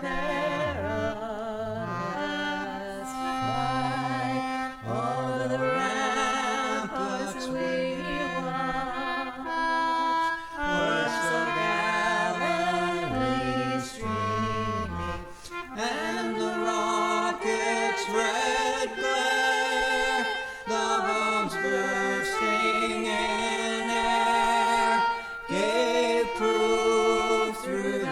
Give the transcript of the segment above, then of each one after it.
perilous fight. O'er the ramparts we watch, were so gallantly streaming, and the rocket's red glare, the bombs bursting in air, gave proof through the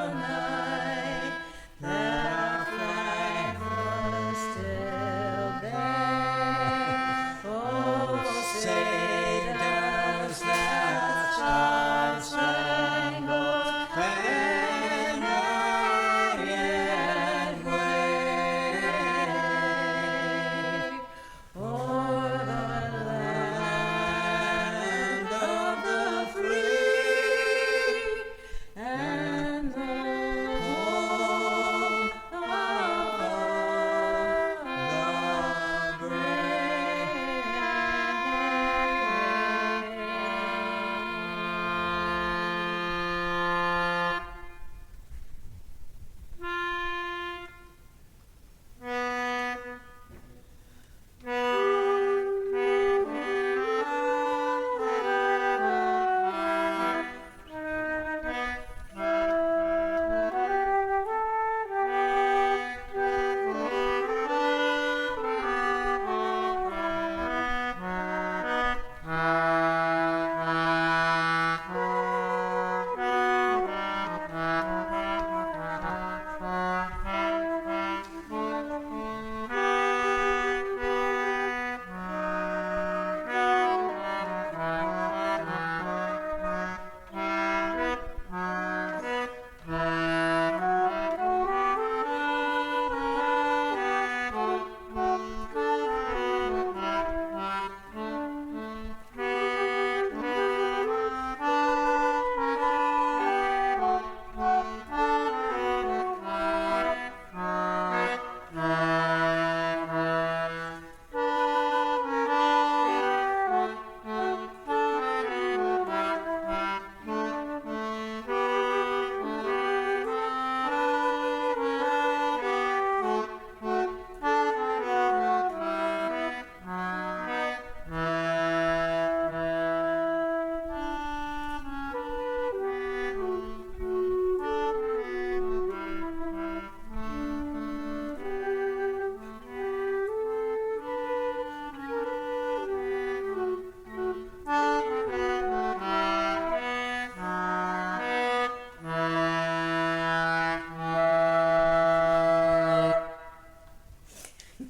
night that our flag was still there. Oh, say does that star-spangled banner yet wave o'er the land of the free and the home of the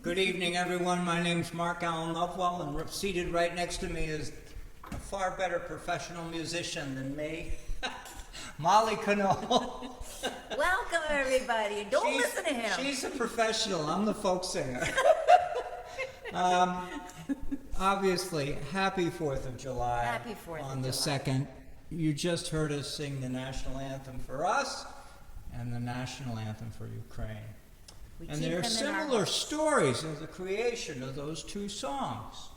Good evening, everyone. My name's Mark Allen Lovewell, and seated right next to me is a far better professional musician than me, Molly Conole. Welcome, everybody. Don't listen to him. She's a professional. I'm the folk singer. Obviously, happy 4th of July. Happy 4th on of the July. 2nd. You just heard us sing the national anthem for us and the national anthem for Ukraine. We And keep there are them in our similar hearts. stories of the creation of those two songs.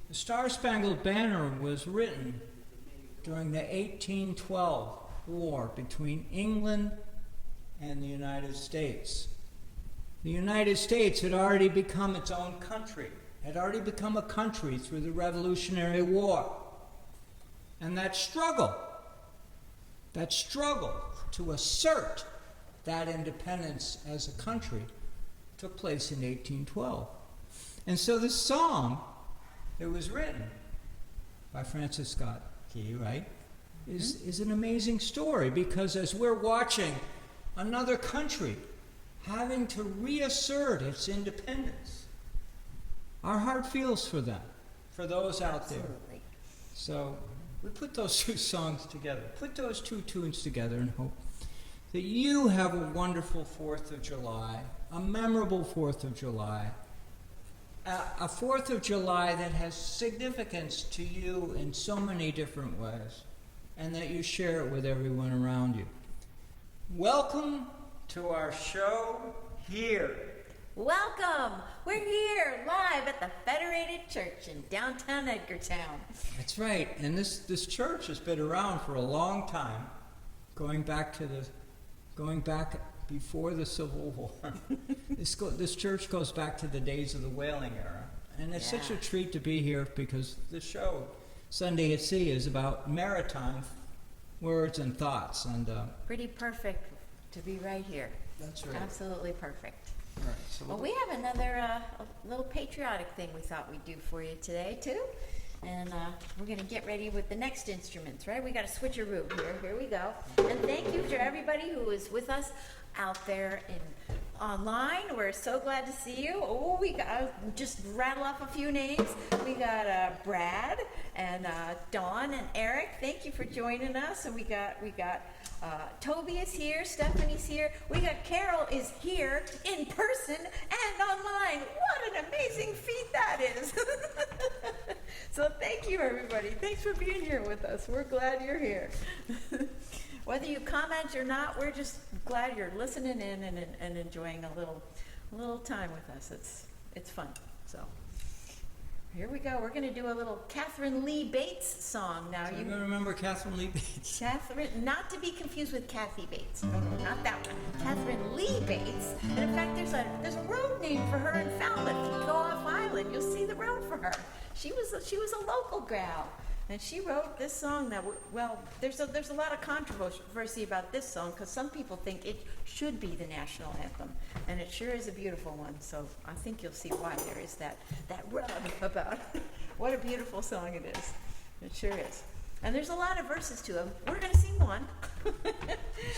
The Star-Spangled Banner was written during the 1812 war between England and the United States. The United States had already become its own country, had already become a country through the Revolutionary War. And that struggle to assert that independence as a country took place in 1812. And so this song, it was written by Francis Scott Key, right, is an amazing story, because as we're watching another country having to reassert its independence, our heart feels for them, for those out there. Absolutely. So we put those two songs together, put those two tunes together, and hope that you have a wonderful 4th of July, a memorable 4th of July, a 4th of July that has significance to you in so many different ways, and that you share it with everyone around you. Welcome to our show here. Welcome. We're here live at the Federated Church in downtown Edgartown. That's right, and this church has been around for a long time, going back to the going back before the Civil War. This church goes back to the days of the whaling era. And it's such a treat to be here because the show, Sunday at Sea, is about maritime words and thoughts. And Pretty perfect to be right here. that's right. Absolutely perfect. All right, so Well, we have another a little patriotic thing we thought we'd do for you today, too. And we're going to get ready with the next instruments, right? We got a switcheroo here. Here we go. And thank you to everybody who is with us out there online. We're so glad to see you. Oh, we got, just rattle off a few names. We got Brad and Dawn and Eric. Thank you for joining us. And we got Toby is here, Stephanie's here. We got Carol is here in person and online. What an amazing feat that is. So thank you, everybody. Thanks for being here with us. We're glad you're here. Whether you comment or not, we're just glad you're listening in and enjoying a little time with us. It's fun. So here we go. We're going to do a little Catherine Lee Bates song now. you remember Catherine Lee Bates? Catherine, not to be confused with Kathy Bates. No, not that one. Catherine Lee Bates. And in fact, there's a road named for her in Falmouth. If you go off island, you'll see the road for her. She was a local gal, and she wrote this song that there's a lot of controversy about this song because some people think it should be the national anthem, and it sure is a beautiful one. So I think you'll see why there is that rub about what a beautiful song it is. It sure is. And there's a lot of verses to them. We're going to sing one.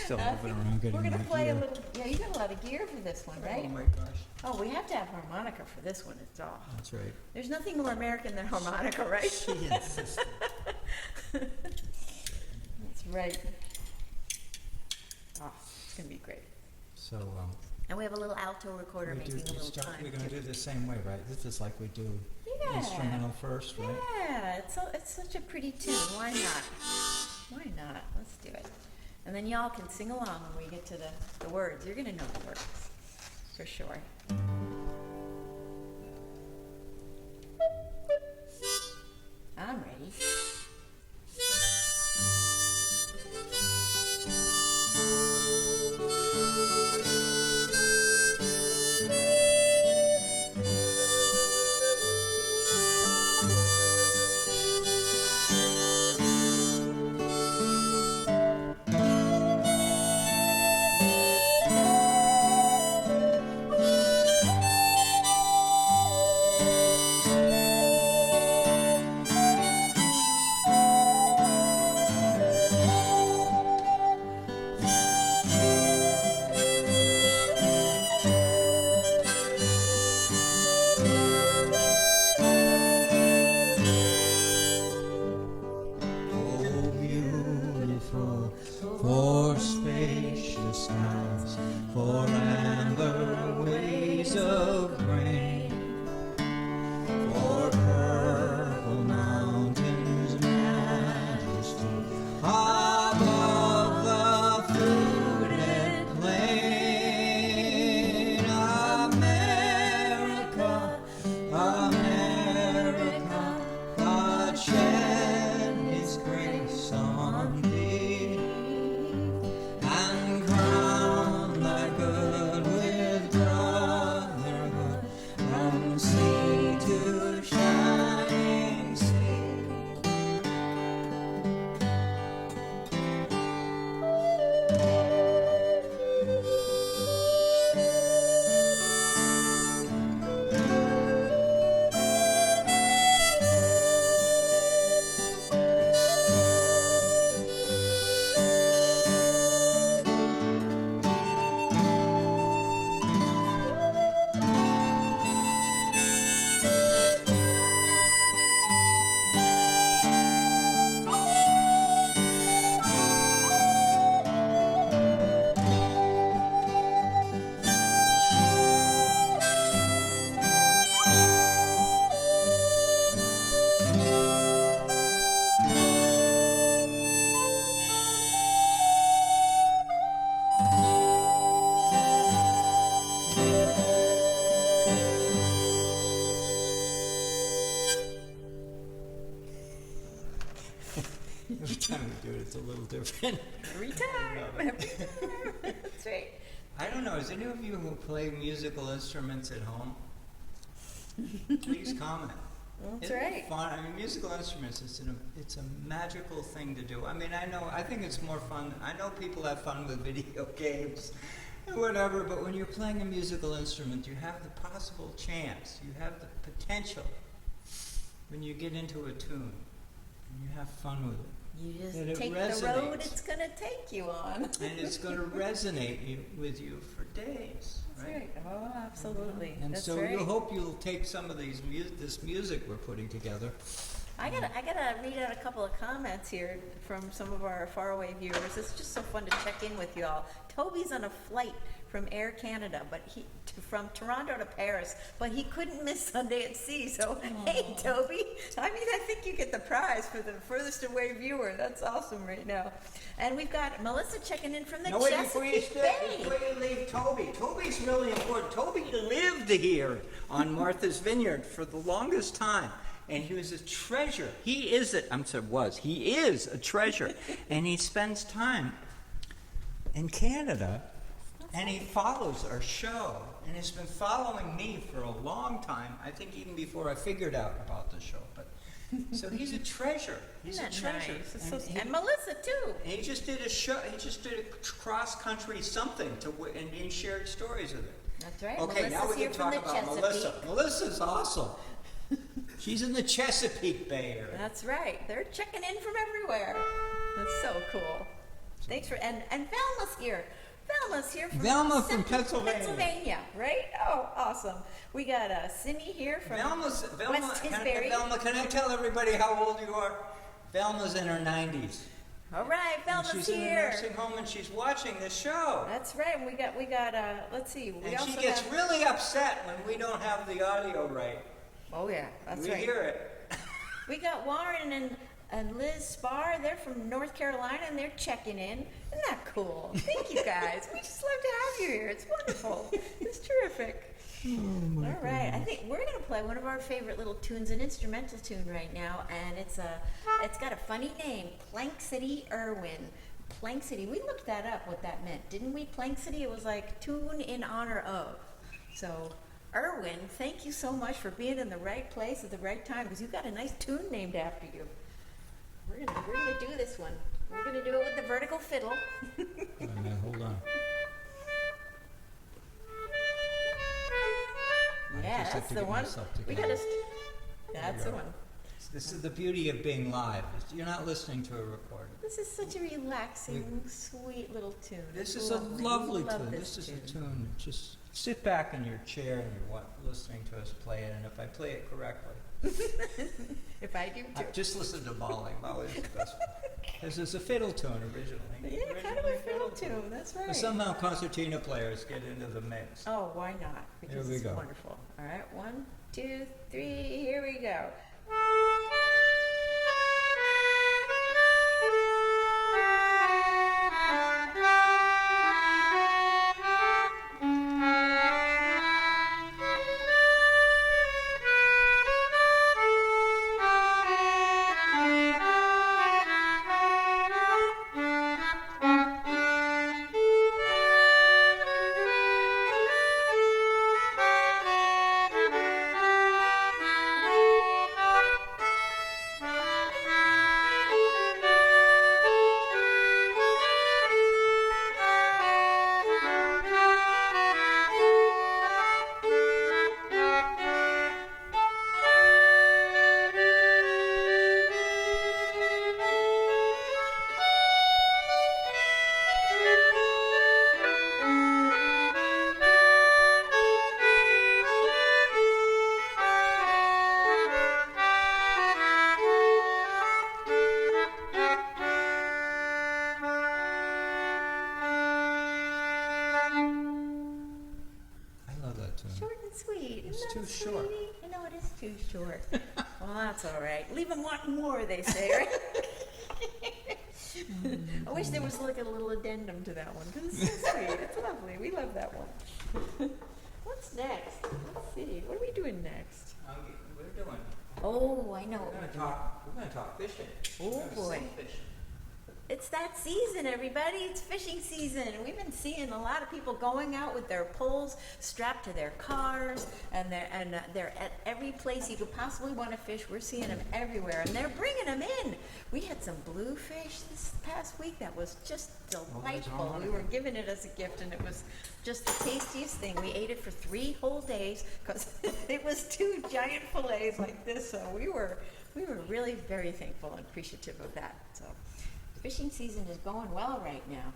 Still moving around getting We're going to my play gear. a little. Yeah, you got a lot of gear for this one, right? Oh my gosh. Oh, we have to have harmonica for this one. It's all. That's right. There's nothing more American than harmonica, right? She insisted. That's right. Oh, it's going to be great. So And we have a little alto recorder making a little time. we're going to do the same way, right? This is like we do Yeah. instrumental first, right? Yeah, it's such a pretty tune. Why not? Why not? Let's do it. And then y'all can sing along when we get to the words. You're going to know the words, for sure. I'm ready. Every time we do it, it's a little different. Every time. Every time. That's right. I don't know, is any of you who play musical instruments at home? Please comment. That's Isn't right. it fun? I mean, musical instruments, it's a magical thing to do. I mean, I think it's more fun. I know people have fun with video games and whatever, but when you're playing a musical instrument, you have the possible chance, you have the potential when you get into a tune and you have fun with it. You just That it take the resonates. road it's going to take you on. And it's going to resonate with you for days, That's right? right. Oh, absolutely. And That's so right. you'll hope you'll take some of this music we're putting together. I gotta read out a couple of comments here from some of our faraway viewers. It's just so fun to check in with you all. Toby's on a flight from Air Canada, from Toronto to Paris, but he couldn't miss Sunday at Sea. So, hey, Toby, I mean, I think you get the prize for the furthest away viewer. That's awesome right now. And we've got Melissa checking in from the Chesapeake Bay. Before you leave Toby, Toby's really important. Toby lived here on Martha's Vineyard for the longest time. And he was a treasure. He is a treasure. And he spends time in Canada, and he follows our show, and he's been following me for a long time. I think even before I figured out about the show. But so he's a treasure. He's a Isn't that treasure. nice? And Melissa too. He just did a show. He just did a cross-country something and he shared stories of it. That's right. Okay, now we Melissa's here can from talk the about Melissa. Chesapeake. Melissa's awesome. She's in the Chesapeake Bay area. That's right. They're checking in from everywhere. That's so cool. Thanks for and Velma's here. Velma's here from from Pennsylvania. Pennsylvania, right? Oh, awesome. We got Simi here from West Tisbury. Velma, can I tell everybody how old you are? Velma's in her 90s. All right, Velma's She's here. in a nursing home and she's watching this show. That's right. And we got let's see. We And also she gets have, really upset when we don't have the audio right. Oh yeah, that's We right. hear it. We got Warren and Liz Spar. They're from North Carolina and they're checking in. Isn't that cool? Thank you guys. We just love to have you here. It's wonderful. It's terrific. All right, I think we're gonna play one of our favorite little tunes, an instrumental tune right now, and it's got a funny name, Plank City Irwin. Plank City. We looked that up, what that meant, didn't we? Plank City. It was like tune in honor of. So, Irwin, thank you so much for being in the right place at the right time, because you got a nice tune named after you. We're gonna do this one. We're gonna do it with the vertical fiddle. Hold on. Yeah, that's the one. We gotta. That's the one. This is the beauty of being live. You're not listening to a recording. This is such a relaxing, sweet little tune. This is a lovely tune. This is a tune. Just sit back in your chair and you're listening to us play it. And if I play it correctly, If I do too. just listen to Molly. Molly's the best one. This is a fiddle tune originally. Yeah, kind of a fiddle tune. That's right. But somehow concertina players get into the mix. Oh, why not? Because Here we it's go. wonderful. All right, 1, 2, 3. Here we go. Short and sweet. It's Isn't that too short. sweetie? I know it is too short. Well, that's all right. Leave them wanting more, they say, right? I wish there was like a little addendum to that one, because it's so sweet. It's lovely. We love that one. What's next? Let's see. What are we doing next? We're doing Oh, I know. We're gonna talk fishing. Oh, We're gonna boy. sing fishing. It's that season, everybody. It's fishing season. We've been seeing a lot of people going out with their poles strapped to their cars, and they're at every place you could possibly want to fish. We're seeing them everywhere, and they're bringing them in. We had some bluefish this past week that was just delightful. We were giving it as a gift, and it was just the tastiest thing. We ate it for 3 whole days because it was 2 giant fillets like this. So we were really very thankful and appreciative of that. So. Fishing season is going well right now.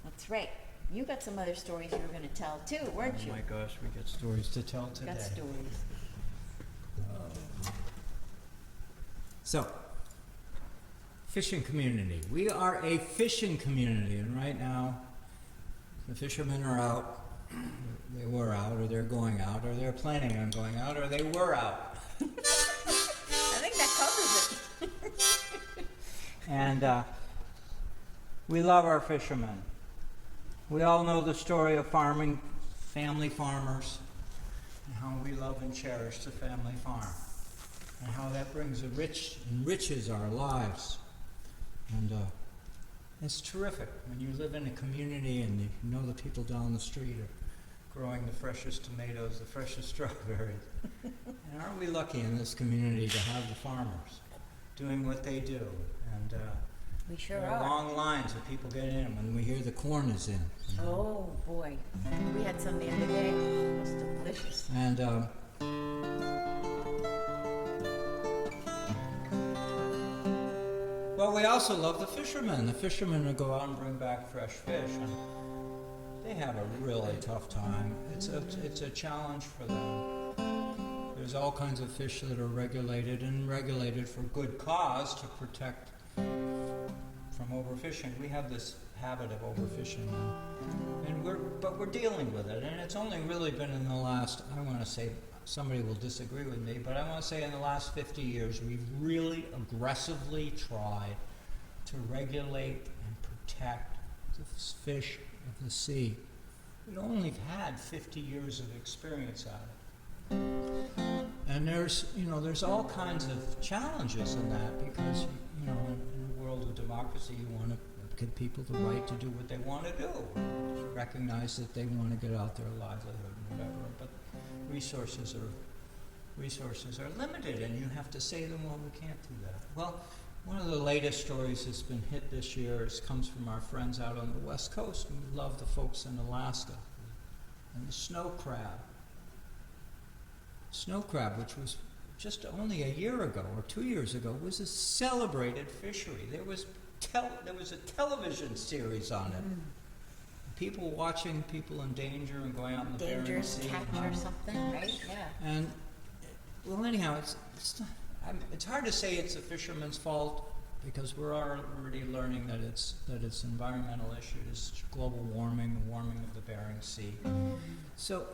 That's right. You got some other stories you were going to tell too, weren't you? Oh my gosh, we got stories to tell today. Got stories. So, fishing community. We are a fishing community, and right now, the fishermen are out. They were out, or they're going out, or they're planning on going out, or they were out. I think that covers it. And we love our fishermen. We all know the story of farming, Family farmers, and how we love and cherish the family farm, and how that enriches our lives. And it's terrific when you live in a community and you know the people down the street are growing the freshest tomatoes, the freshest strawberries. And aren't we lucky in this community to have the farmers doing what they do? And We sure there are are. long lines of people getting in when we hear the corn is in. You know? Oh boy, we had some the other day. It was delicious. And well, we also love the fishermen. The fishermen will go out and bring back fresh fish, and they have a really tough time. It's a challenge for them. There's all kinds of fish that are regulated, and regulated for good cause to protect from overfishing. We have this habit of overfishing, and we're dealing with it. And it's only really been in the last, I want to say, somebody will disagree with me, but I want to say in the last 50 years, we've really aggressively tried to regulate and protect the fish of the sea. We've only had 50 years of experience at it. And there's all kinds of challenges in that, because, in a world of democracy, you want to give people the right to do what they want to do. Recognize that they want to get out their livelihood and whatever, but resources are limited, and you have to say to them, well, we can't do that. Well, one of the latest stories that's been hit this year comes from our friends out on the West Coast. We love the folks in Alaska. And the snow crab. Snow crab, which was just only a year ago or 2 years ago, was a celebrated fishery. There was a television series on it. People watching people in danger and going out in the Bering Dangerous Sea. catch or something, right? Yeah. And well, anyhow, it's hard to say it's the fishermen's fault, because we're already learning that it's environmental issues, global warming, the warming of the Bering Sea. So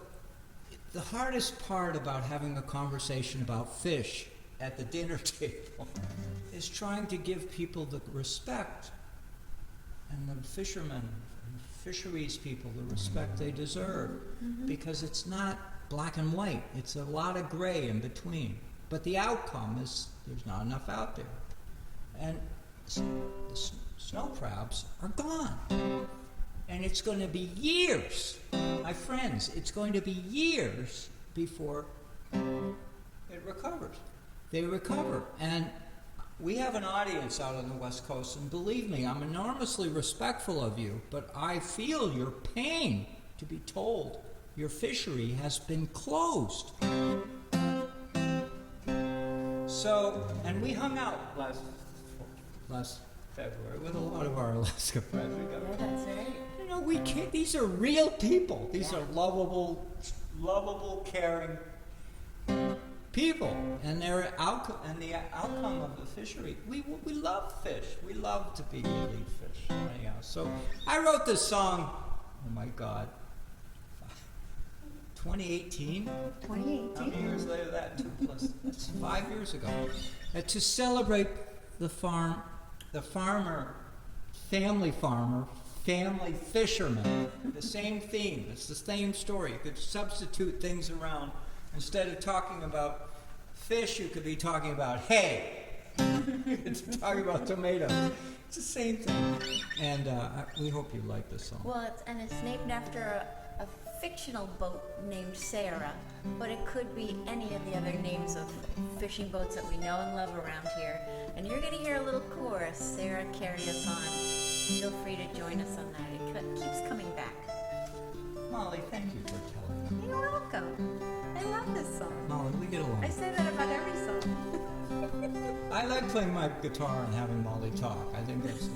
the hardest part about having a conversation about fish at the dinner table is trying to give people the respect, and the fishermen, fisheries people, the respect they deserve, because it's not black and white. It's a lot of gray in between. But the outcome is there's not enough out there. And the snow crabs are gone. And it's going to be years, my friends, it's going to be years before it recovers. They recover. And we have an audience out on the West Coast, and believe me, I'm enormously respectful of you, but I feel your pain to be told your fishery has been closed. So, and we hung out last February with a lot of our Alaska friends. We got, Yeah, that's right. we can't, these are real people. These are lovable, caring people, and the outcome of the fishery. We love fish. We love to be elite fish. Anyhow, so I wrote this song. Oh my God, 2018. 2018. How many years later that? 2 plus. That's 5 years ago. To celebrate the farmer, family fisherman. The same theme. It's the same story. You could substitute things around. Instead of talking about fish, you could be talking about hay. It's talking about tomatoes. It's the same thing. And we hope you like this song. Well, it's named after a fictional boat named Sarah, but it could be any of the other names of fishing boats that we know and love around here. And you're going to hear a little chorus, Sarah Carry Us On. Feel free to join us on that. It keeps coming back. Molly, thank you for telling me. You're welcome. I love this song. Molly, we get along. I say that about every song. I like playing my guitar and having Molly talk. I think that's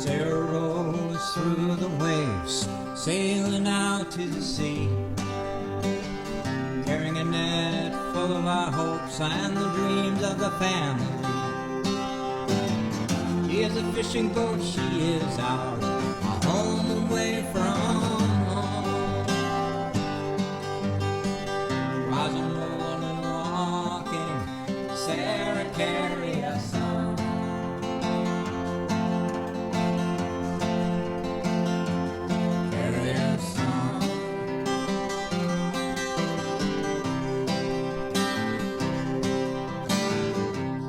Sarah rose through the waves, sailing out to the sea, carrying a net full of our hopes and the dreams of the family. She is a fishing boat, she is ours, a home away from home. Rising, rolling, and walking, Sarah carried us on. Carry us on.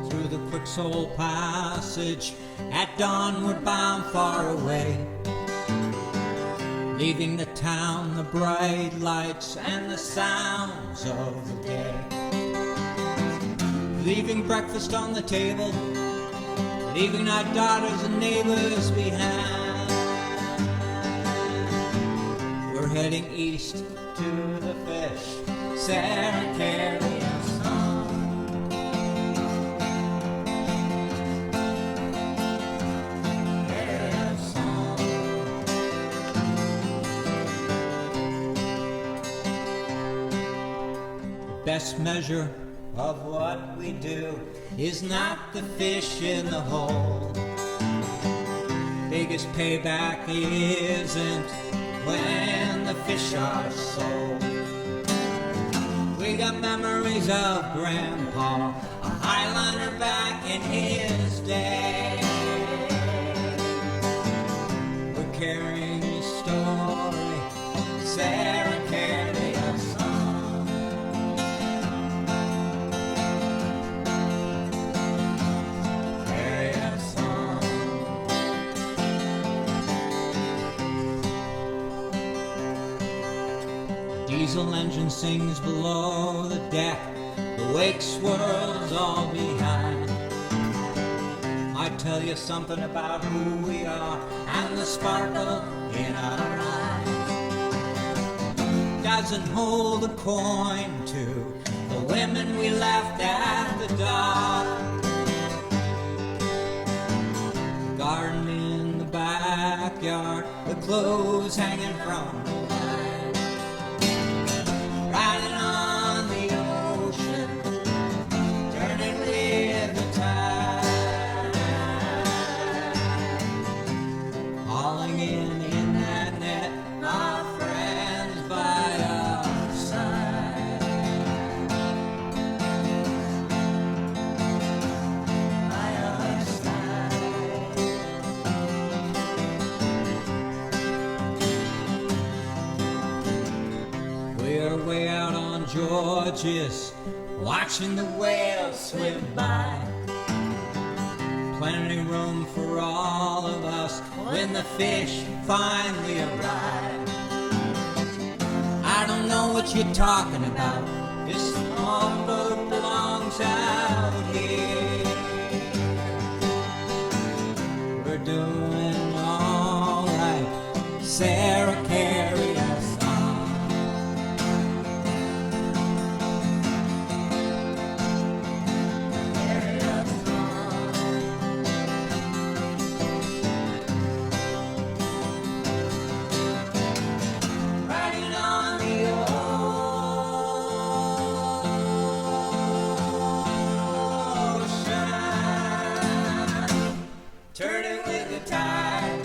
Through the Quicksoul Passage, at dawn we're bound far away, leaving the town, the bright lights, and the sounds of the day. Leaving breakfast on the table, leaving our daughters and neighbors behind. We're heading east to the fish, Sarah carry us on. Best measure of what we do is not the fish in the hole. Biggest payback isn't when the fish are sold. We got memories of Grandpa, a Highliner back in his day. We're carrying his story, Sarah carry us on. Diesel engine sings below the deck, the wake swirls all behind. I tell you something about who we are and the sparkle in our eyes. Doesn't hold a coin to the women we left at the dock. Garden in the backyard, the clothes hanging from the line. Riding on the ocean, turning with the tide. Hauling in that net, our friends by our side. By our side. We're way out on Georges, watching the whales swim by. Plenty room for all of us when the fish finally arrive. I don't know what you're talking about, this small boat belongs out here. We're doing all right, Sarah carry us on. Carry us on. Riding on the ocean, turning with the tide.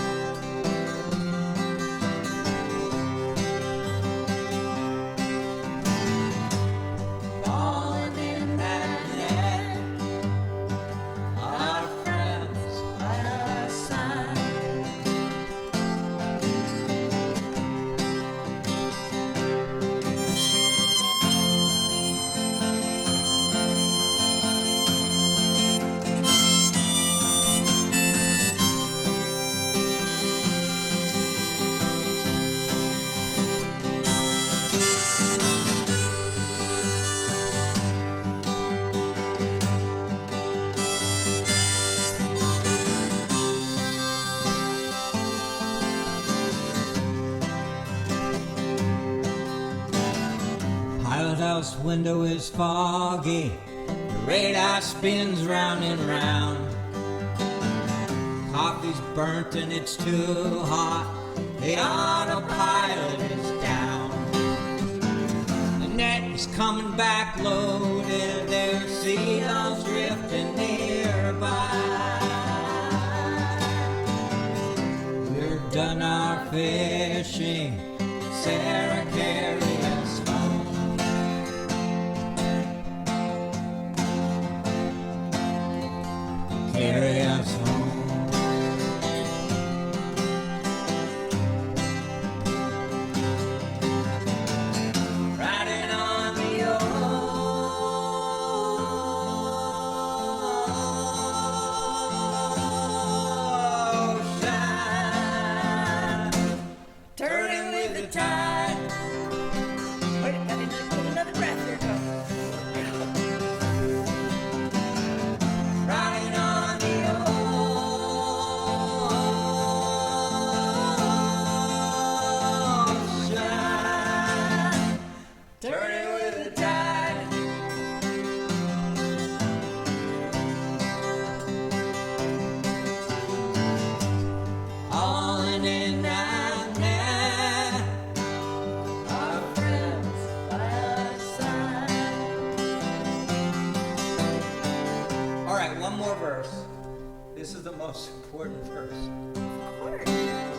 outhouse window is foggy. The radar spins round and round. Coffee's burnt and it's too hot. The autopilot is down. The net is coming back loaded. There's seagulls drifting nearby. We're done our fishing. Sarah, carry us home. Carry us home. Riding on the ocean, turning with the tide. Wait, I didn't put another breath here. Go. Riding on the ocean, turning with the tide. All in that net, our friends by our side. All right, one more verse. This is the most important verse. Of course.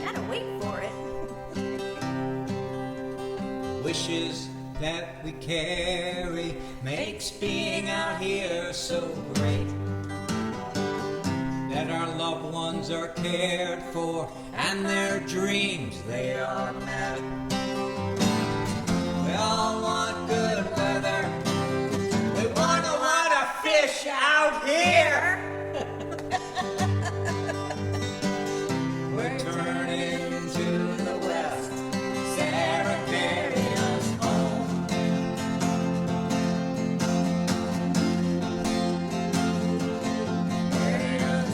Gotta wait for it. Wishes that we carry makes being out here so great. That our loved ones are cared for and their dreams they are met. We all want good weather. We want a lot of fish out here. We're turning to the west. Sarah, carry us home. Carry us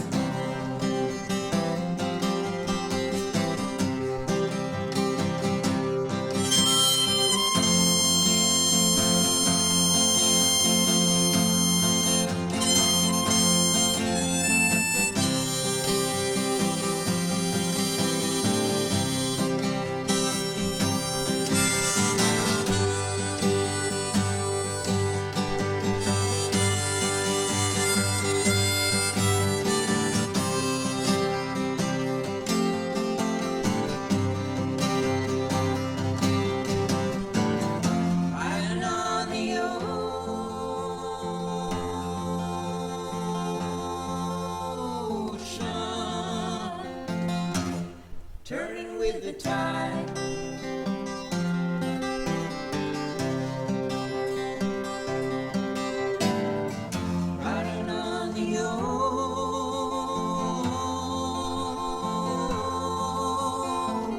riding on the ocean, turning with the tide. Riding on the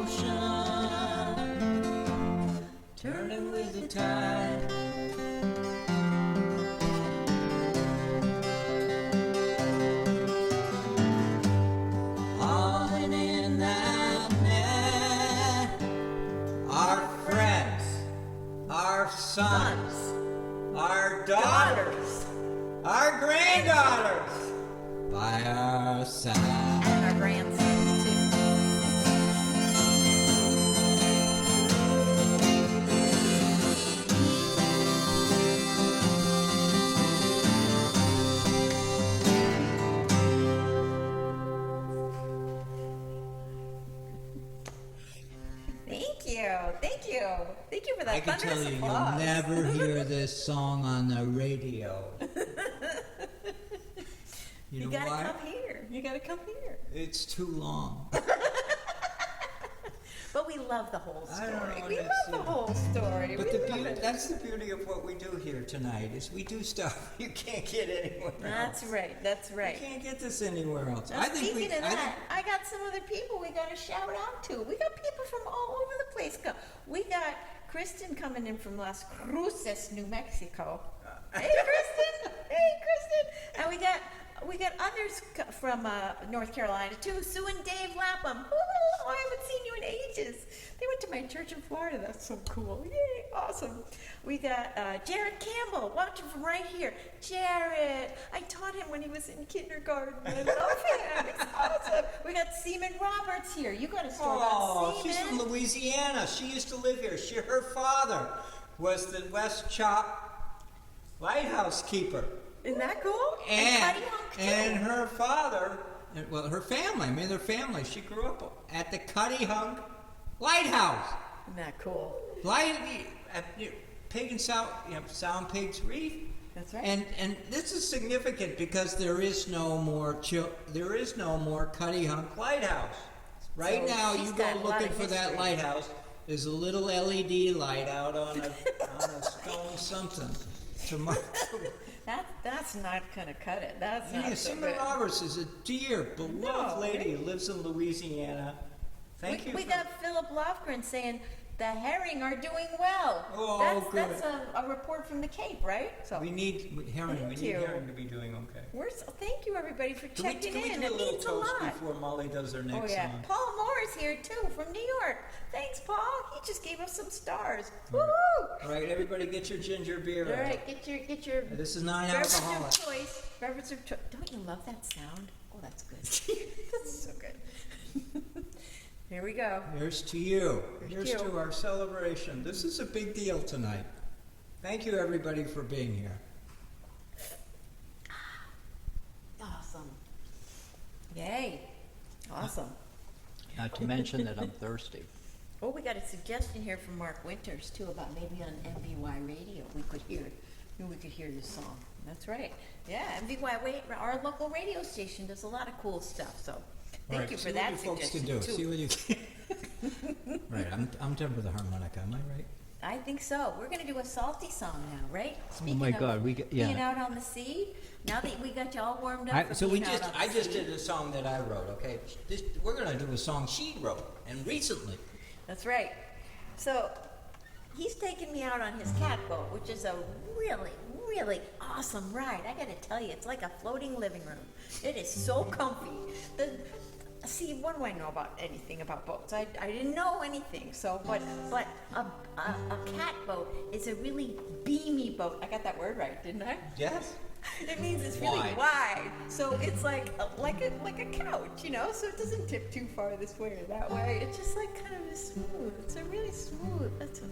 ocean, turning with the tide. All in that net, our friends, our sons, our daughters, our granddaughters, by our side. And our grandsons, too. Thank you. Thank you. Thank you for that I can thunderous tell you, applause. you'll never hear this song on the radio. You know gotta why? come here. You gotta come here. It's too long. But we love the whole I don't story. know, We it's, love the whole story. But We the love beauty, it. that's the beauty of what we do here tonight, is we do stuff you can't get anywhere That's else. right. That's right. You can't get this anywhere else. Now, speaking of that, I got some other people we got to shout out to. We got people from all over the place. We got Kristen coming in from Las Cruces, New Mexico. Hey, Kristen! Hey, Kristen! And we got others from North Carolina too. Sue and Dave Lapham. Woo! I haven't seen you in ages. They went to my church in Florida. That's so cool. Yay, awesome. We got Jared Campbell watching from right here. Jared, I taught him when he was in kindergarten. I love him. It's awesome. We got Seaman Roberts here. You got a story about Seaman. She's from Louisiana. She used to live here. Her father was the West Chop lighthouse keeper. Isn't that cool? And her father, well, her family, their family, she grew up at the Cuddy Hunk Lighthouse. Isn't that cool? Pig and Sound Pigs Reef. That's right. And this is significant because there is no more Cuddy Hunk Lighthouse. Right So now, she's you go got a lot looking of for that history. lighthouse. There's a little LED light out on a stone something. That's not gonna cut it. That's Yeah, not so Seaman good. Roberts is a dear, beloved lady who lives in Louisiana. Thank you. We got Philip Lofgren saying the herring are doing well. Oh, good. That's a report from the Cape, right? So We need herring to be doing okay. thank you everybody for checking Can we in. do a It little means a toast lot. before Molly does her Oh next yeah, song? Paul Moore is here too from New York. Thanks, Paul. He just gave us some stars. All right. Woohoo! All right, everybody, get your ginger beer. All right, get your This is beverage non-alcoholic. of choice. Beverage of choice. Don't you love that sound? Oh, that's good. That's so good. Here we go. Here's to you. Here's Here's to you. to our celebration. This is a big deal tonight. Thank you, everybody, for being here. Awesome. Yay. Awesome. Not to mention that I'm thirsty. Oh, we got a suggestion here from Mark Winters too about maybe on MVY radio we could hear this song. That's right. Yeah, MVY, our local radio station does a lot of cool stuff. So All thank right, you for see that what you folks suggestion can do. too. See what you can. Right, I'm done with the harmonica. Am I right? I think so. We're going to do a salty song now, right? my God, being out on the sea. Now that we got you all warmed up. I just did a song that I wrote. Okay, we're gonna do a song she wrote and recently. That's right. So he's taking me out on his catboat, which is a really, really awesome ride. I got to tell you, it's like a floating living room. It is so comfy. See, what do I know about anything about boats? I didn't know anything. So, but a catboat is a really beamy boat. I got that word right, didn't I? Yes. It means it's really wide, so it's like a couch, you know. So it doesn't tip too far this way or that way. It's just like kind of smooth. It's a really smooth. It's a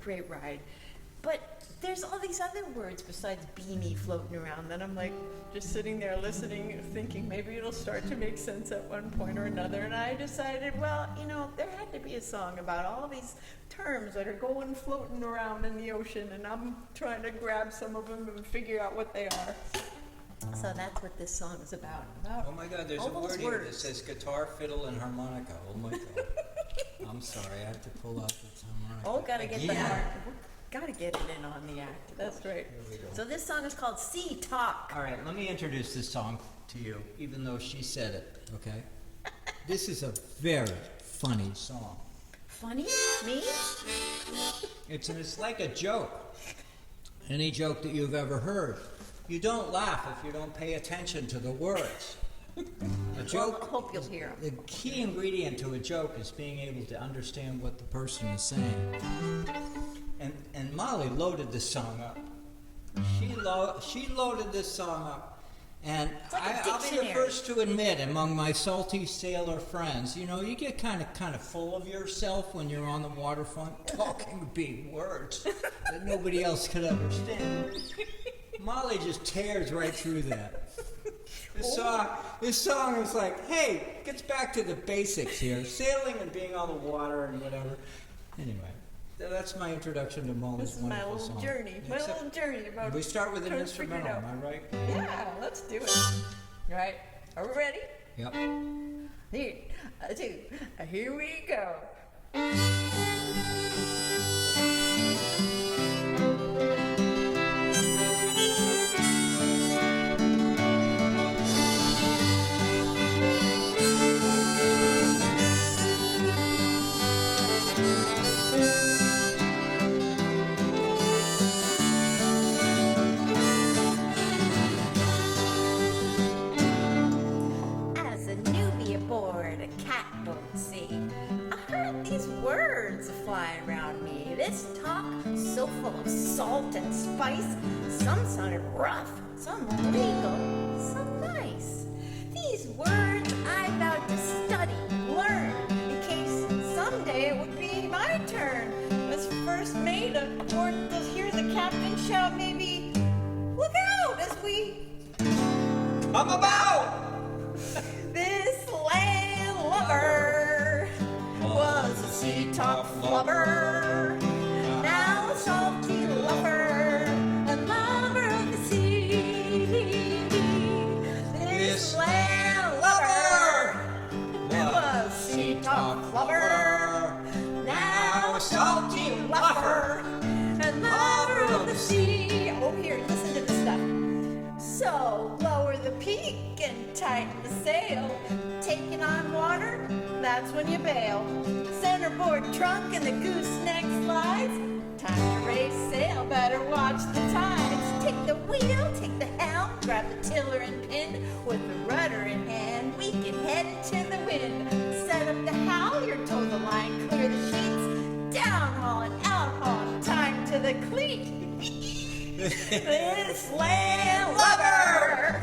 great ride. But there's all these other words besides beamy floating around that I'm like just sitting there listening, thinking maybe it'll start to make sense at one point or another. And I decided, well, you know, there had to be a song about all these terms that are going floating around in the ocean, and I'm trying to grab some of them and figure out what they are. So that's what this song is about. Oh my God, there's all a those word here that words. says guitar, fiddle, and harmonica. Oh my God. I'm sorry, I have to pull out this harmonica. Oh, gotta get the Again. heart. Gotta get it in on the act. That's right. we go. So this song is called Sea Talk. All right, let me introduce this song to you, even though she said it, okay? This is a very funny song. Funny? Me? It's like a joke. Any joke that you've ever heard. You don't laugh if you don't pay attention to the words. A Well, joke, I hope you'll hear 'em. the key ingredient to a joke is being able to understand what the person is saying. And Molly loaded this song up. She loaded this song up. And like a I'll be the dictionary. first to admit, among my salty sailor friends, you know, you get kind of full of yourself when you're on the waterfront talking big words that nobody else could understand. Molly just tears right through that. This song is like, hey, gets back to the basics here, sailing and being on the water and whatever. Anyway, that's my introduction to Molly's This is my wonderful little song. journey. My Except little journey about. we start with an trying to figure it instrumental, out. am I right? Yeah, let's do it. All right, are we ready? Yep. Here we go. As a newbie aboard a cat salt and spice. Some sounded rough, some legal, some nice. These words I vowed to study, learn, in case someday it would be my turn as first mate aboard to hear the captain shout, maybe, look out as we Come about! this landlubber was a sea-top flubber, now a salty lover, a lover of the sea. This landlubber was a sea-top flubber, now a salty lover, and lover of the sea. Oh, here, listen to this stuff. So lower the peak and tighten the sail. Taking on water, that's when you bail. Centerboard trunk and the gooseneck slides. Time to raise sail, better watch the tides. Take the wheel, take the helm, grab the tiller and pin. With the rudder in hand, we can head into the wind. Set up the halyard, tow the line, clear the sheets. Down hauling, out hauling, time to the cleat. This landlubber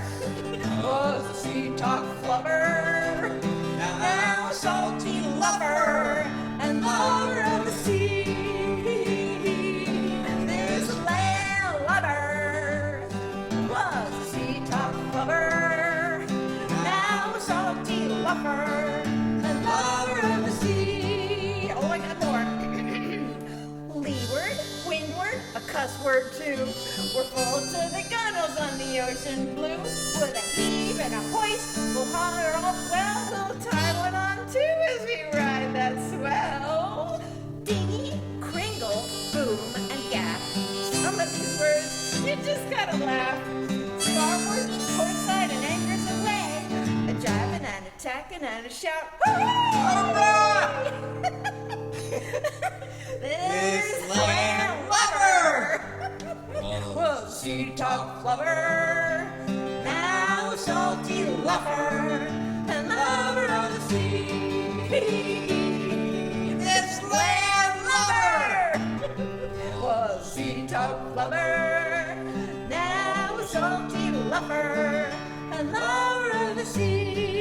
was a sea-top flubber, now a salty lover and lover of the sea. This landlubber was a sea-top flubber, now a salty lover and lover of the sea. Oh, I got more. Leeward, windward, a cuss word too. We're full to the gunnels on the ocean blue. With a heave and a hoist, we'll holler off well. We'll tie one on too as we ride that swell. Dinghy, kringle, boom, and gaff. Some of these words, you just gotta laugh. Starboard, port side, and anchors away. A jiving and a tacking and a shout. Hooray! This landlubber was a sea-top flubber, now a salty lover and lover of the sea. This landlubber was a sea-top flubber, now a salty lover and lover of the sea.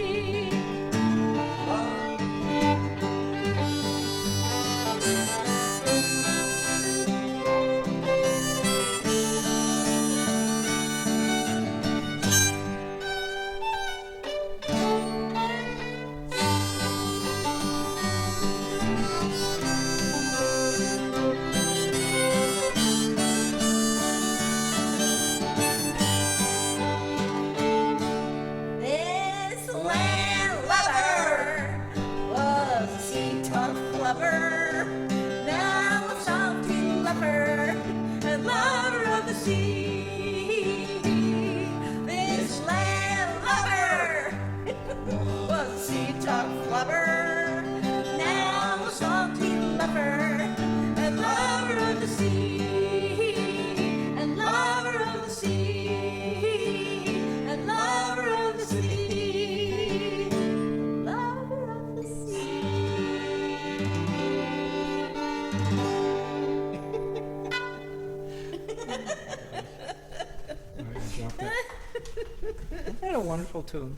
Isn't that a wonderful tune?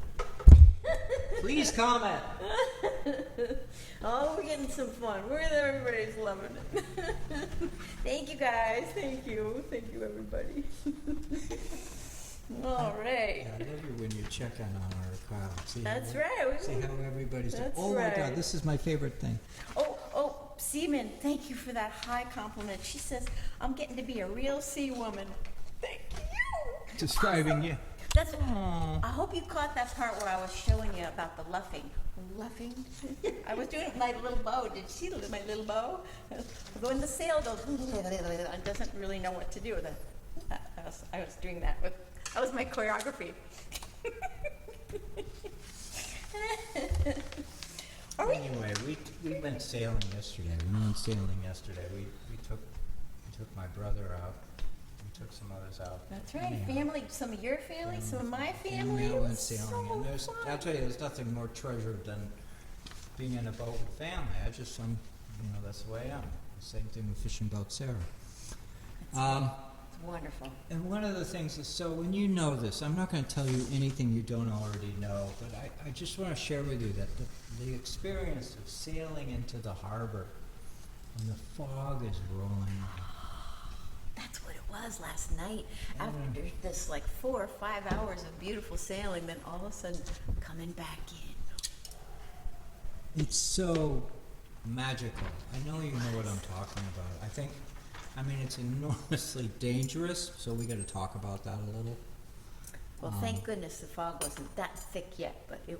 Please comment. Oh, we're getting some fun. Everybody's loving it. Thank you, guys. Thank you. Thank you, everybody. All right. Yeah, I love you when you check on our crowd. See That's how, right. See how everybody's doing. That's Oh my right. God, this is my favorite thing. Oh, Seaman, thank you for that high compliment. She says, I'm getting to be a real sea woman. Thank you. Describing you. That's. Aw. I hope you caught that part where I was showing you about the luffing. Luffing? I was doing it with my little bow. Did you see my little bow? When the sail goes, it doesn't really know what to do with it. I was doing that with. That was my choreography. Anyway, we went sailing yesterday. We took my brother out. We took some others out. That's right. Anyhow. Family, some of your family, some of my family. We It all went was sailing, so and fun. I'll tell you, there's nothing more treasured than being in a boat with family. That's the way I am. The same thing with Fishing Boat Sarah. It's wonderful. And one of the things is, so when you know this, I'm not going to tell you anything you don't already know, but I just want to share with you that the experience of sailing into the harbor when the fog is rolling in. That's what it was last night. After this like 4 or 5 hours of beautiful sailing, then all of a sudden coming back in. It's so magical. I know you know what I'm talking about. I mean, it's enormously dangerous, so we got to talk about that a little. Well, thank goodness the fog wasn't that thick yet, but you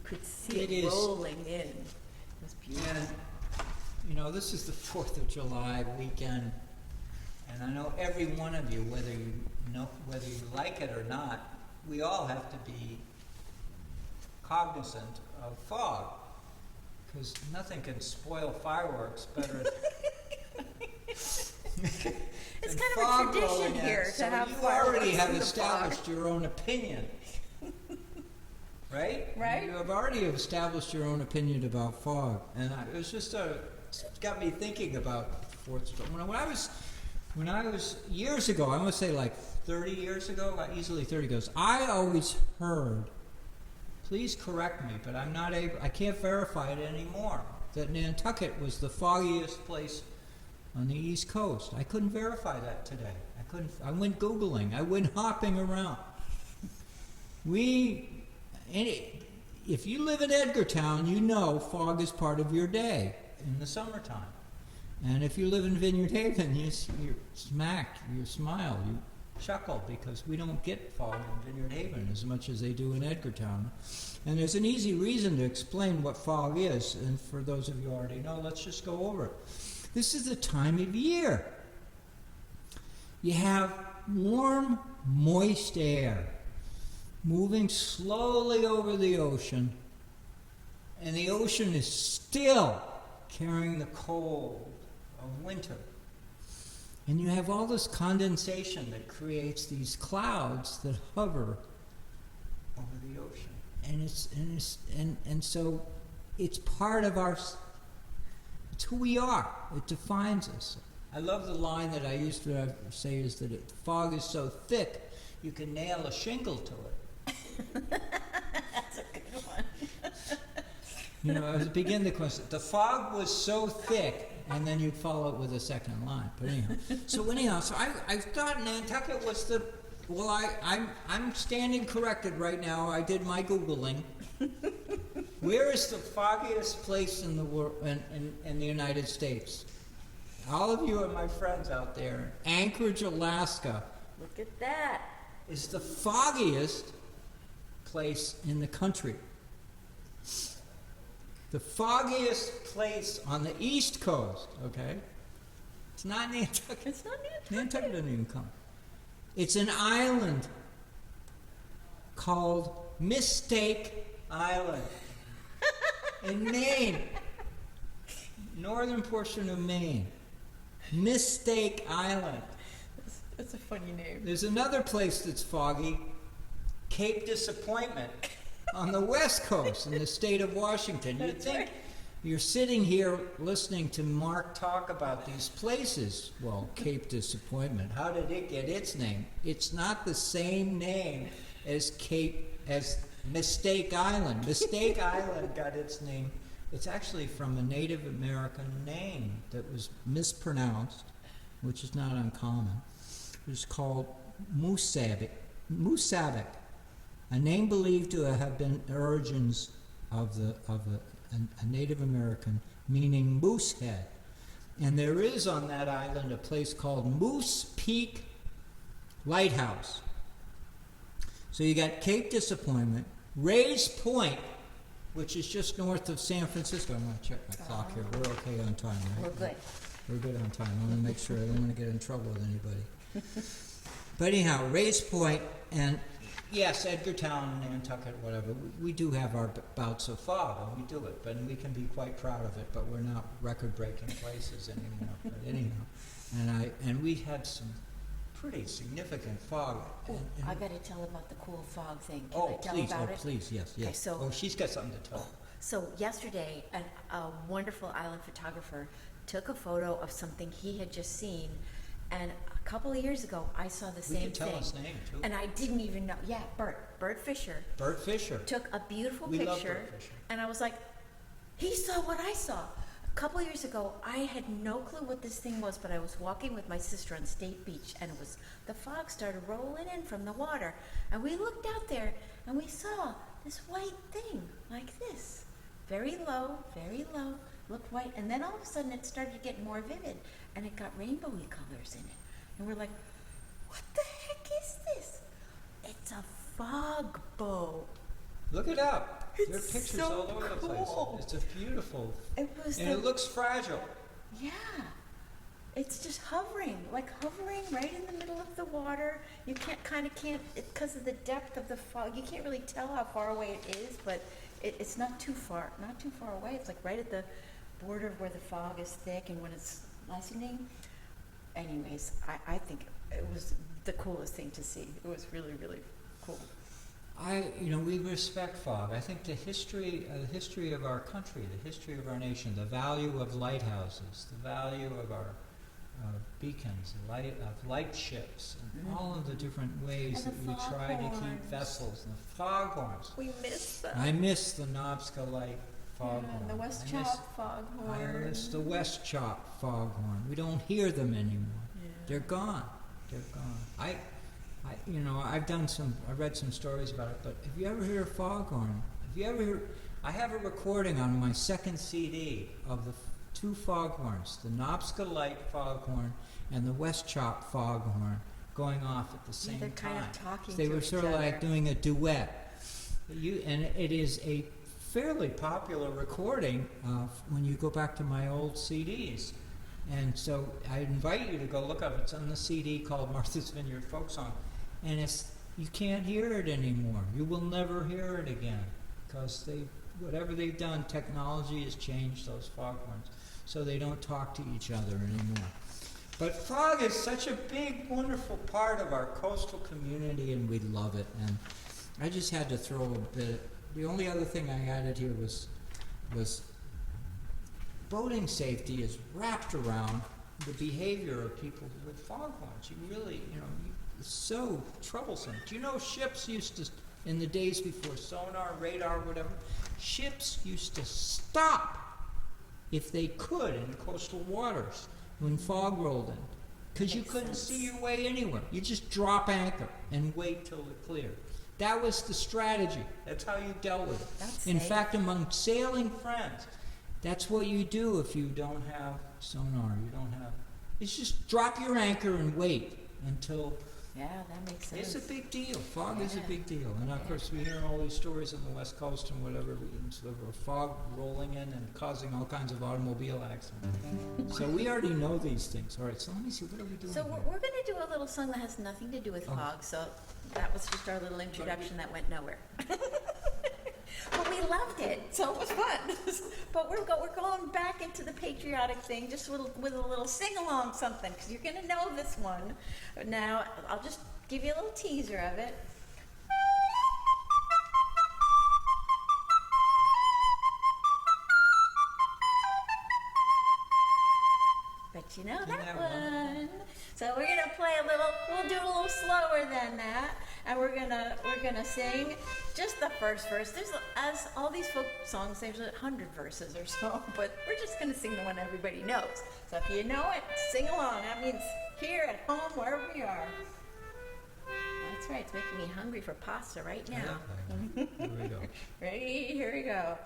could see It it is. rolling in. It was beautiful. And, you know, this is the 4th of July weekend, and I know every one of you, whether you like it or not, we all have to be cognizant of fog, because nothing can spoil fireworks better It's than kind of fog a tradition rolling in. here to So have you fireworks already have in the established fog. your own opinion. Right? Right. You have already established your own opinion about fog. And it was just it got me thinking about 4th of July. When I was years ago, I want to say like 30 years ago, easily 30 years, I always heard, please correct me, but I can't verify it anymore, that Nantucket was the foggiest place on the East Coast. I couldn't verify that today. I went Googling. I went hopping around. If you live in Edgartown, you know fog is part of your day in the summertime. And if you live in Vineyard Haven, you smile, you chuckle, because we don't get fog in Vineyard Haven as much as they do in Edgartown. And there's an easy reason to explain what fog is, and for those of you who already know, let's just go over it. This is the time of year. You have warm, moist air moving slowly over the ocean, and the ocean is still carrying the cold of winter. And you have all this condensation that creates these clouds that hover over the ocean. And so it's part of it's who we are. It defines us. I love the line that I used to say is that fog is so thick you can nail a shingle to it. That's a good one. You know, I was begin the question. The fog was so thick, and then you'd follow it with a second line. But anyhow, so I thought Nantucket was the. Well, I'm standing corrected right now. I did my Googling. Where is the foggiest place in the world, in the United States? All of you are my friends out there. Anchorage, Alaska, Look at that. is the foggiest place in the country. The foggiest place on the East Coast, okay? It's not Nantucket. It's not Nantucket. Nantucket doesn't even come. It's an island called Mistake Island in Maine, northern portion of Maine. Mistake Island. That's a funny name. There's another place that's foggy, Cape Disappointment, on the West Coast in the state of Washington. You'd That's think right. you're sitting here listening to Mark talk about these places. Well, Cape Disappointment, how did it get its name? It's not the same name as Mistake Island. Mistake Island got its name. It's actually from a Native American name that was mispronounced, which is not uncommon. It was called Moosavik, a name believed to have been origins of a Native American meaning moose head. And there is on that island a place called Moose Peak Lighthouse. So you got Cape Disappointment, Ray's Point, which is just north of San Francisco. I'm going to check my clock here. We're okay on time, right? We're good. We're good on time. I want to make sure I don't want to get in trouble with anybody. But anyhow, Ray's Point, and yes, Edgartown, Nantucket, whatever, we do have our bouts of fog, and we do it, but we can be quite proud of it, but we're not record-breaking places anymore. But anyhow, and we had some pretty significant fog. Oh, And- I got to tell about the cool fog thing. Can oh, I tell please, about it? please, yes, yes. Okay, so- oh, she's got something to tell. So yesterday, a wonderful island photographer took a photo of something he had just seen, and a couple of years ago, I saw the We same can tell thing. his name, too. And I didn't even know. Yeah, Bert Fisher Bert Fisher. took a beautiful We love picture. Bert Fisher. And I was like, he saw what I saw. A couple of years ago, I had no clue what this thing was, but I was walking with my sister on State Beach, and the fog started rolling in from the water. And we looked out there, and we saw this white thing like this. Very low, looked white. And then all of a sudden, it started to get more vivid, and it got rainbowy colors in it. And we're like, what the heck is this? It's a fog boat. Look it up. There are It's pictures so all over the cool. place. It's a beautiful, It was and it looks fragile. yeah. It's just hovering right in the middle of the water. You can't, because of the depth of the fog, you can't really tell how far away it is, but it's not too far away. It's like right at the border of where the fog is thick and when it's lessening. Anyways, I think it was the coolest thing to see. It was really, really cool. We respect fog. I think the history of our country, the history of our nation, the value of lighthouses, the value of our beacons, light ships, and all of the different ways And that the we try to keep foghorns. vessels, and the foghorns. We missed them. I miss the Knobska Light foghorn. And the West I miss- Chop foghorn. I miss the West Chop foghorn. We don't hear them anymore. Yeah. They're gone. They're gone. I've read some stories about it, but have you ever heard a foghorn? I have a recording on my second CD of the two foghorns, the Knobska Light foghorn and the West Chop foghorn, going off at the same they're time. kind of talking They to were each sort of like other. doing a duet. And it is a fairly popular recording when you go back to my old CDs. And so I invite you to go look up. It's on the CD called Martha's Vineyard Folk Song. And you can't hear it anymore. You will never hear it again because whatever they've done, technology has changed those foghorns, so they don't talk to each other anymore. But fog is such a big, wonderful part of our coastal community, and we love it. And I just had to throw a bit. The only other thing I added here was boating safety is wrapped around the behavior of people with foghorns. You really, it's so troublesome. Do you know ships used to, in the days before sonar, radar, whatever, ships used to stop if they could in coastal waters when fog rolled in, because you Makes couldn't sense. see your way anywhere. You just drop anchor and wait till it cleared. That was the strategy. That's how you dealt with it. That's In safe. fact, among sailing friends, that's what you do if you don't have sonar. It's just drop your anchor and wait until. Yeah, that makes sense. It's a big deal. Fog is a Yeah. big deal. And of course, we hear all these stories on the West Coast and whatever, of fog rolling in and causing all kinds of automobile accidents. So we already know these things. All right, so let me see, what are we doing So here? we're going to do a little song that has nothing to do with Oh. fog. So that was just our little introduction that went nowhere. But we loved it, so it was fun. But we're going back into the patriotic thing, just with a little sing-along something, because you're going to know this one. Now, I'll just give you a little teaser of it. But you know Isn't that that one. wonderful? So we're gonna play we'll do a little slower than that, and we're gonna sing just the first verse. There's, as all these folk songs, there's 100 verses or so, but we're just gonna sing the one everybody knows. So if you know it, sing along. That means here at home, wherever you are. That's right, it's making me hungry for pasta right now. Here we go. Ready? Here we go.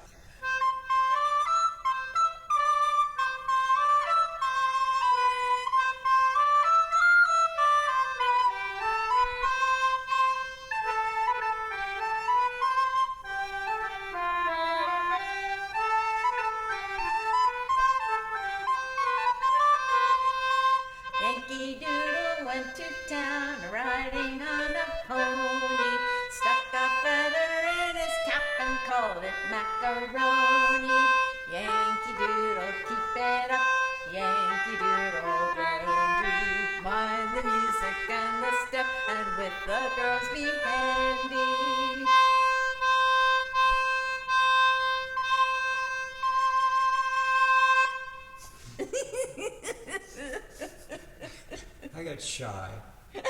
Yankee Doodle went to town riding on a pony, stuck a feather in his cap and called it macaroni. Yankee Doodle, keep it up, Yankee Doodle, dandy. Mind the music and the step, and with the girls be handy. I got shy. Aww.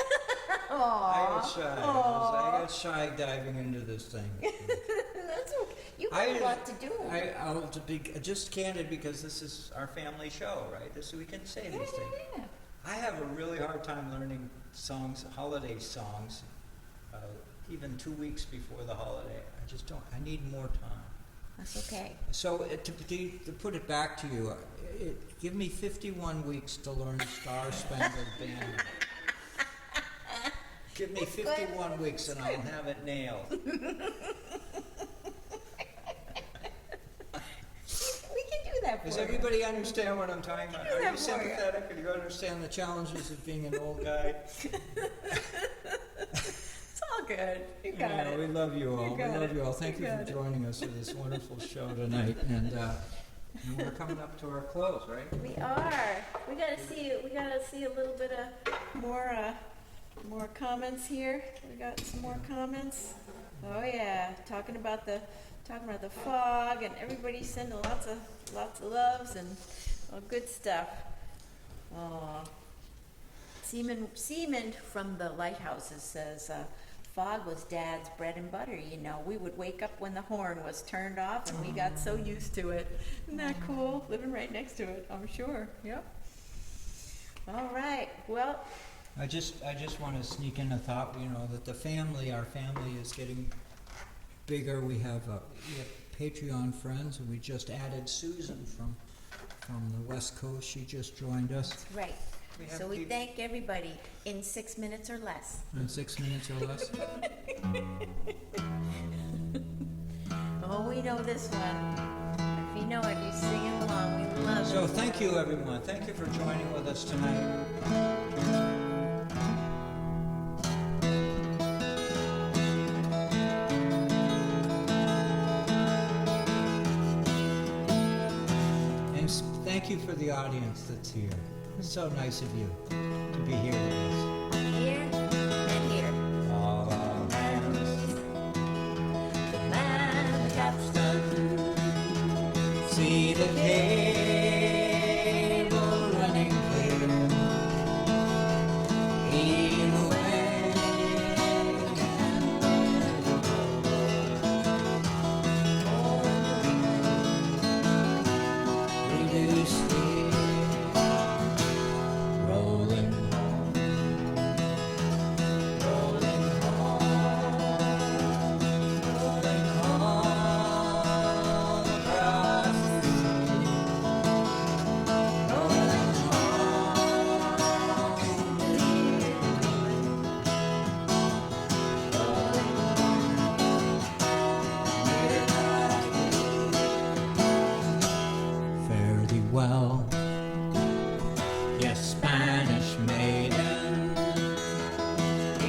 I get shy. I get shy diving into this thing. That's okay. You got a lot to do. I'll to be just candid because this is our family show, right? This we can say these things. Yeah. I have a really hard time learning songs, holiday songs, even 2 weeks before the holiday. I just don't. I need more time. That's okay. So to put it back to you, give me 51 weeks to learn Star Spangled Banner. Give me 51 weeks and I'll have it nailed. We can do that for Does you. everybody understand what I'm talking about? Are that you for you. sympathetic? Do you understand the challenges of being an old guy? It's all good. You got it. We love you all. You We got love it. you all. Thank You you for got it. joining us for this wonderful show tonight. And we're coming up to our close, right? We are. We gotta see a little bit of more comments here. We got some more comments. Oh yeah, talking about the fog, and everybody sending lots of loves and all good stuff. Aw. Seaman from the lighthouses says, fog was Dad's bread and butter, you know. We would wake up when the horn was turned off, and we got so used to it. Isn't that cool? Living right next to it, I'm sure. Yep. All right. Well, I just want to sneak in a thought, that our family is getting bigger. We have Patreon friends, and we just added Susan from the West Coast. She just joined us. that's right. We have So we people- thank everybody in 6 minutes or less. In 6 minutes or less. Oh, we know this one. If you know it, you sing it along. We love it. So thank you, everyone. Thank you for joining with us tonight. And thank you for the audience that's here. It's so nice of you to be here with us. Here and here. All our hands, The man, the capstan. see the cable running clear. Heave away and reduce the rolling home, rolling home, rolling home across the sea, rolling home. Fare thee well, yes, Spanish maiden.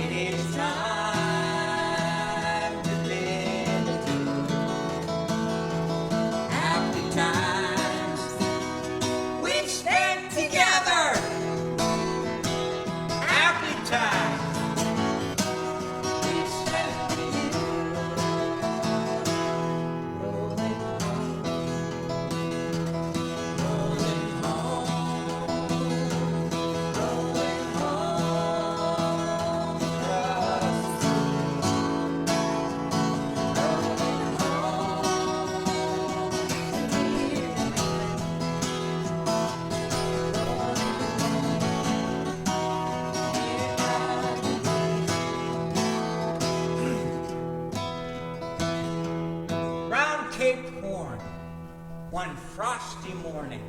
It is time to bid adieu. Happy times we've spent together. Happy times we've spent with you. Rolling home, rolling home, rolling home across the sea, rolling home. Round Cape Horn, one frosty morning,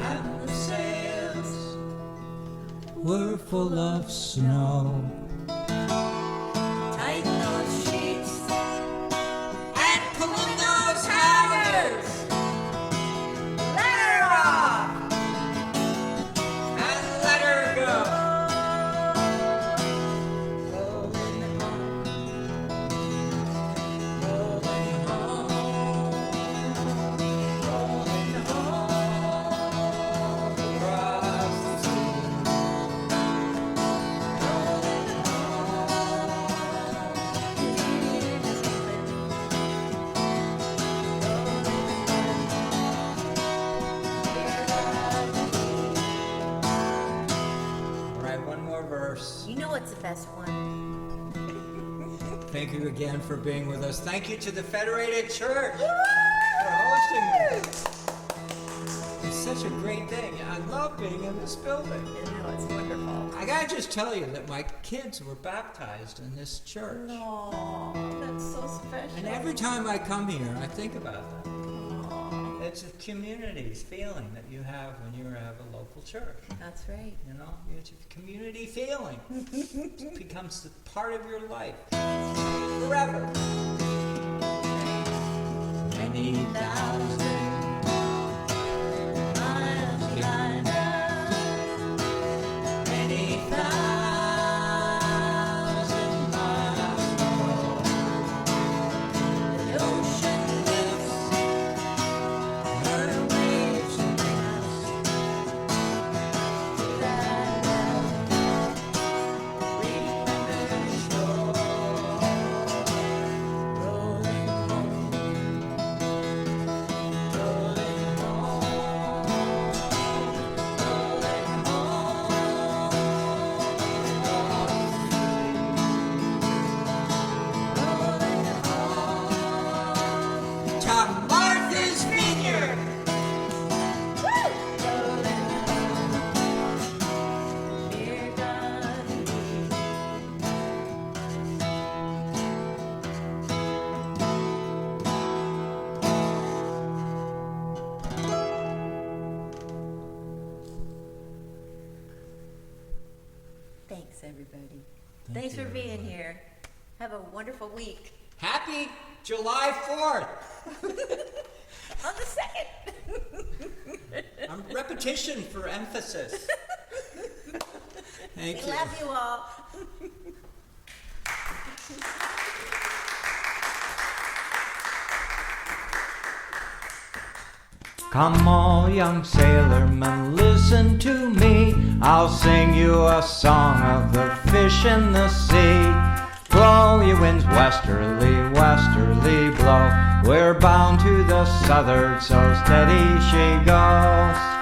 and the sails were full of snow. Tighten those sheets and pull those hammers. Let her off and let her go. Rolling home, rolling home, rolling home across the sea. Rolling one more verse. You know it's the best one. Thank you again for being with us. Thank you to the Federated Church for hosting this. It's such a great thing. I love being in this building. I know, it's wonderful. I gotta just tell you that my kids were baptized in this church. Oh, that's so special. And every time I come here, I think about that. Aw, It's a community's feeling that you have when you have a local church. that's right. You know, it's a community feeling. It becomes a part of your life forever. Many thousand miles behind us, many thousand miles more. The ocean lifts her waves to bring us to that remembered shore, rolling home, rolling home, rolling home, to Martha's Vineyard. Rolling home, dear God. Thanks, everybody. Thanks for being here. Have a wonderful week. Happy July 4th. On the 2nd. Repetition for emphasis. Thank We you. love you all. Come all young sailormen, listen to me. I'll sing you a song of the fish in the sea. Blow, ye winds, westerly, westerly blow. We're bound to the southward, so steady she goes.